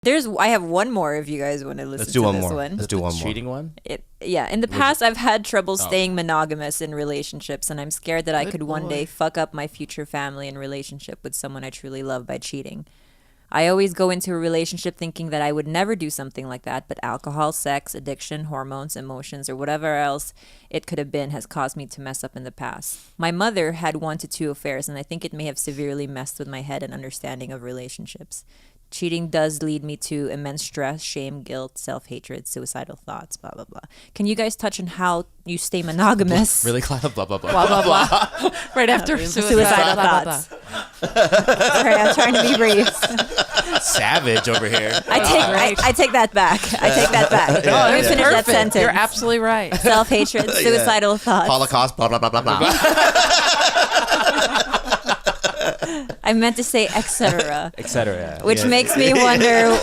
I have one more if you guys want to listen to this one. Let's do one more. Cheating one? In the past, I've had trouble staying monogamous in relationships, and I'm scared that I could one day fuck up my future family and relationship with someone I truly love by cheating. I always go into a relationship thinking that I would never do something like that, but alcohol, sex, addiction, hormones, emotions, or whatever else it could have been has caused me to mess up in the past. My mother had 1 to 2 affairs, and I think it may have severely messed with my head and understanding of relationships. Cheating does lead me to immense stress, shame, guilt, self-hatred, suicidal thoughts, blah, blah, blah. Can you guys touch on how you stay monogamous? Really, Clara? Blah, blah, blah. Blah, blah, blah. Right after suicidal thoughts. Sorry, I'm trying to be brief. Savage over here. I take that back. I take that back. Let me finish that sentence. You're absolutely right. Self-hatred, suicidal thoughts. Holocaust, blah, blah, blah, blah, blah. I meant to say etc. Etc. Which makes me wonder.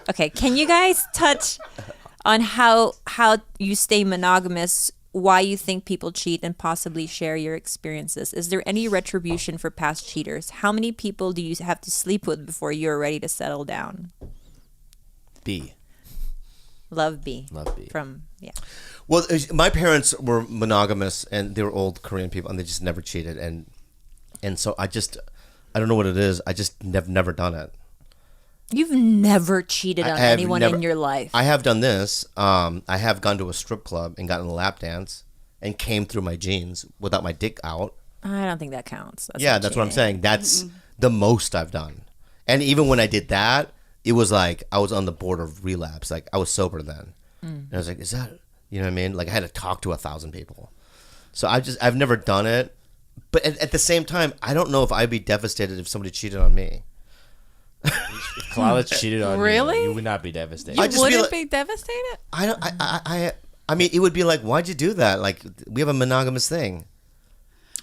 Okay, can you guys touch on how you stay monogamous, why you think people cheat, and possibly share your experiences? Is there any retribution for past cheaters? How many people do you have to sleep with before you're ready to settle down? B. Love B. Well, my parents were monogamous, and they were old Korean people, and they just never cheated, and so I don't know what it is. I just never done it. You've never cheated on anyone in your life. I have done this. I have gone to a strip club and gotten a lap dance and came through my jeans without my dick out. I don't think that counts. That's what I'm saying. That's the most I've done. And even when I did that, it was like I was on the border of relapse. Like I was sober then. And I was like, is that, you know what I mean? Like I had to talk to 1,000 people. So I've never done it. But at the same time, I don't know if I'd be devastated if somebody cheated on me. If Clara cheated on really? you would not be devastated. You wouldn't be devastated? I mean, it would be like, why'd you do that? Like, we have a monogamous thing.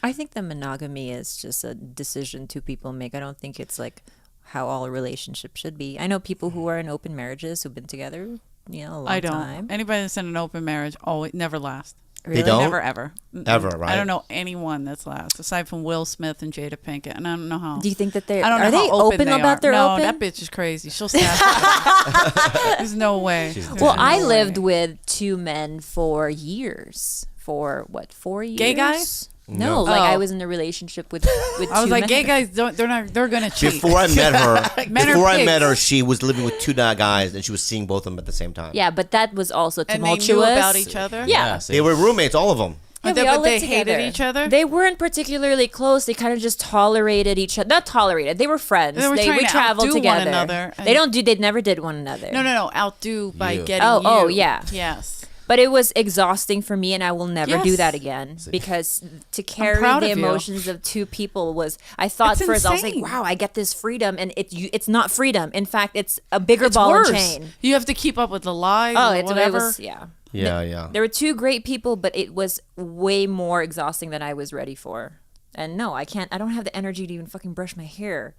I think the monogamy is just a decision two people make. I don't think it's like how all relationships should be. I know people who are in open marriages who've been together, a long time. Anybody that's in an open marriage always never lasts. Really? They don't? Never, ever. Ever, right? I don't know anyone that's last, aside from Will Smith and Jada Pinkett, and I don't know how. Do you think that are they open about their no, open? No, that bitch is crazy. She'll stab. There's no way. Well, I lived with 2 men for years. For what, 4 years? Gay guys? No, like I was in a relationship with 2 men. I was like, gay guys they're gonna cheat. Before I met her, she was living with 2 guys, and she was seeing both of them at the same time. Yeah, but that was also tumultuous. And they knew about each other? Yeah. They were roommates, all of them. Yeah, but they hated each other? They weren't particularly close. They kind of just tolerated each other. Not tolerated. They were friends. They were trying to traveled outdo together. one another. They never did one another. No. Outdo by getting you. Oh, yeah. Yes. But it was exhausting for me, and I will never do that again, because to carry the emotions of 2 people was. I thought it's first, insane. I was like, "Wow, I get this freedom," and it's not freedom. In fact, it's a bigger ball and chain. You have to keep up with the lies. It whatever. was Yeah. There were 2 great people, but it was way more exhausting than I was ready for. And no, I can't. I don't have the energy to even fucking brush my hair.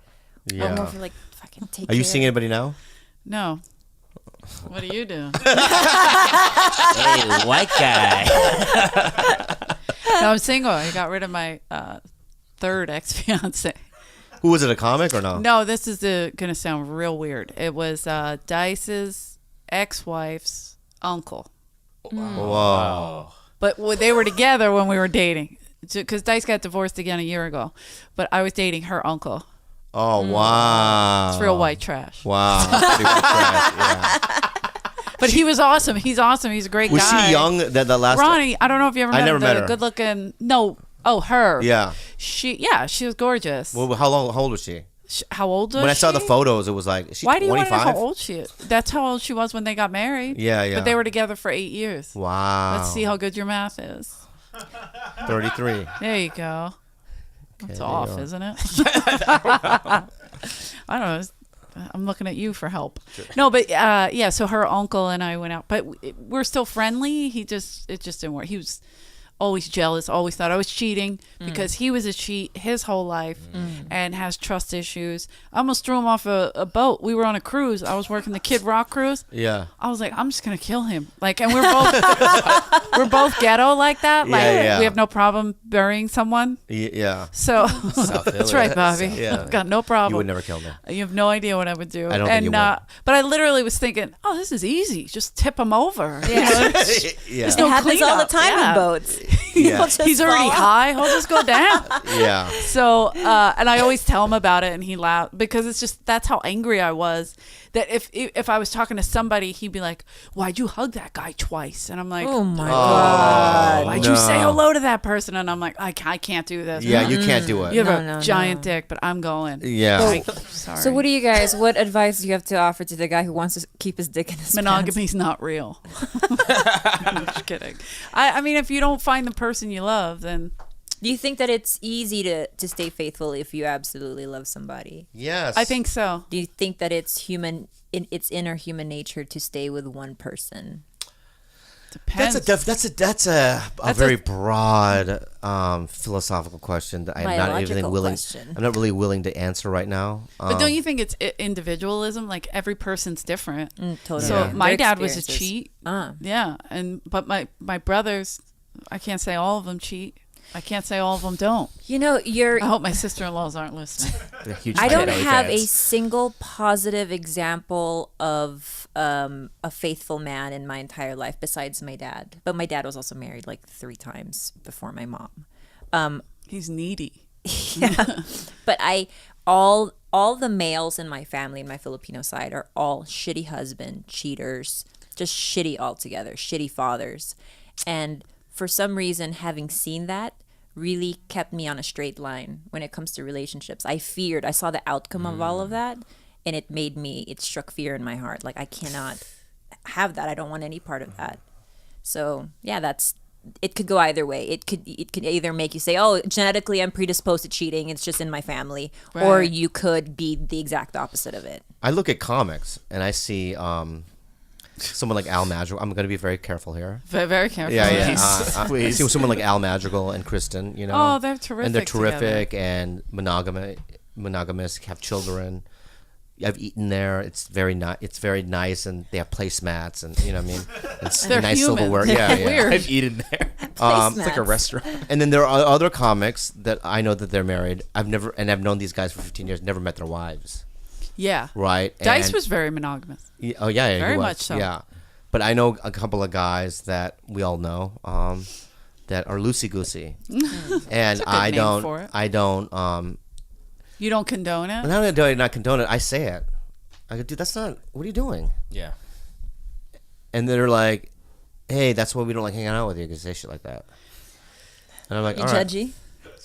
Yeah. I'm more for like fucking take. Are you seeing anybody now? No. What do you do? Hey, white guy. No, I'm single. I got rid of my 3rd ex-fiance. Who was it, a comic or no? No, this is going to sound real weird. It was Dice's ex-wife's uncle. Whoa. But they were together when we were dating. Because Dice got divorced again a year ago. But I was dating her uncle. Oh, wow. It's real white trash. Wow. Pretty white trash, yeah. But he was awesome. He's awesome. He's a great guy. Was she young? That last Ronnie, I don't know if you ever met never her. met her. Good looking. No. Oh, her. Yeah. She was gorgeous. Well, how old was she? How old was she? When I saw the photos, it was like, is she Why do you 25? want to know how old she is? That's how old she was when they got married. Yeah. But they were together for 8 years. Wow. Let's see how good your math is. 33. There you go. It's off, isn't it? I don't know. I'm looking at you for help. Sure. No, but so her uncle and I went out, but we're still friendly. It just didn't work. He was always jealous, always thought I was cheating because he was a cheat his whole life and has trust issues. I almost threw him off a boat. We were on a cruise. I was working the Kid Rock cruise. Yeah. I was like, I'm just gonna kill him. Like, and we're both ghetto like that. Like, Yeah. we have no problem burying someone. Yeah. So South that's Philly. right, Bobby. Yeah. Got no problem. You would never kill me. You have no idea what I would do. I don't think you would. But I literally was thinking, oh, this is easy. Just tip him over. Yeah. You know, Yeah. It happens all the cleanup. time Yeah. in boats. Yeah. He'll just He's already fall off. high. He'll just go down. Yeah. So, and I always tell him about it, and he laughed because it's just that's how angry I was. That if I was talking to somebody, he'd be like, "Why'd you hug that guy twice?" And I'm like, Oh my god. "Why'd you say hello to that person?" And I'm like, "I can't do this." Yeah, you can't do it. You have No, a giant no. dick, but I'm going. Yeah. Like, sorry. So what what advice do you have to offer to the guy who wants to keep his dick in his pants? Monogamy's not real. I'm just kidding. I mean, if you don't find the person you love, then Do you think that it's easy to stay faithful if you absolutely love somebody? Yes. I think so. Do you think that it's it's inner human nature to stay with one person? Depends. That's a very broad philosophical question that I'm not Biological even willing. question. I'm not really willing to answer right now. But don't you think it's individualism? Like every person's different. Totally. So Yeah. my Their dad was a experiences. cheat. Ah. Yeah, but my brothers, I can't say all of them cheat. I can't say all of them don't. You know, I hope my sister-in-laws aren't listening. They're huge I don't Kelly have a fans. single positive example of a faithful man in my entire life besides my dad. But my dad was also married like 3 times before my mom. He's needy. Yeah. But all the males in my family, in my Filipino side, are all shitty husband, cheaters, just shitty altogether, shitty fathers. And for some reason, having seen that really kept me on a straight line when it comes to relationships. I saw the outcome of all of that, and it struck fear in my heart. Like, I cannot have that. I don't want any part of that. So yeah, it could go either way. It could either make you say, oh, genetically I'm predisposed to cheating, it's just in my family, or Right. you could be the exact opposite of it. I look at comics and I see someone like Al Madrigal. I'm going to be very careful here. Very, very careful. Yeah. I Please. see someone like Al Madrigal and Kristen. You know. Oh, they're terrific. And they're together. terrific and monogamous, have children. I've eaten there. It's very nice, and they have placemats, and you know what I mean. It's They're nice human. silverware. They're Yeah, yeah. weird. I've eaten there. It's It's like a restaurant. And then there are other comics that I know that they're married. I've known these guys for 15 years. Never met their wives. Yeah. Right. Dice And- was very monogamous. Oh yeah, he Very was. much so. Yeah, but I know a couple of guys that we all know that are loosey goosey, and good I name for it. don't. You don't condone it? Not only do I not condone it, I say it. I go, dude, that's not. What are you doing? Yeah. And they're like, hey, that's why we don't like hanging out with you, because say shit like that. And I'm like, You all right. judgy?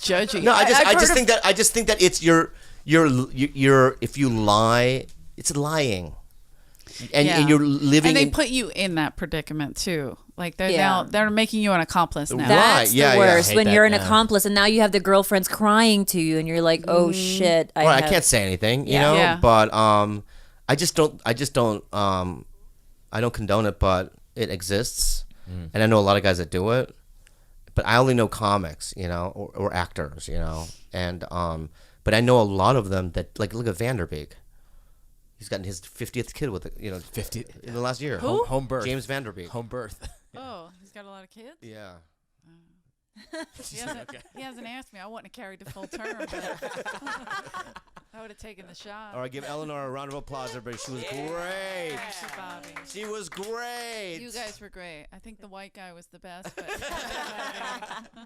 Judgy. No, I I've just heard think that it's you're if you lie, it's lying, and you're living. And they in, put you in that predicament too. Like Yeah. they're making you an accomplice now. Right. That's yeah, the yeah. worst I hate when that you're an now. accomplice and now you have the girlfriends crying to you and you're like, oh shit. Well, I can't say anything, you Yeah. know. Yeah. But I just don't. I don't condone it, but it exists, and I know a lot of guys that do it. But I only know comics, you know, or actors, you know, and but I know a lot of them that like look at Vanderbeek. He's gotten his 50th kid with it, you know, 50 in the last year. Who? Home birth. James Vanderbeek. Home birth. Oh, he's got a lot of kids? Yeah. He hasn't asked me. I wouldn't have carried the full term, but I would have taken the shot. All right, give Eleanor a round of applause, everybody. She was great. Thank you, Bobby. She was great. You guys were great. I think the white guy was the best, but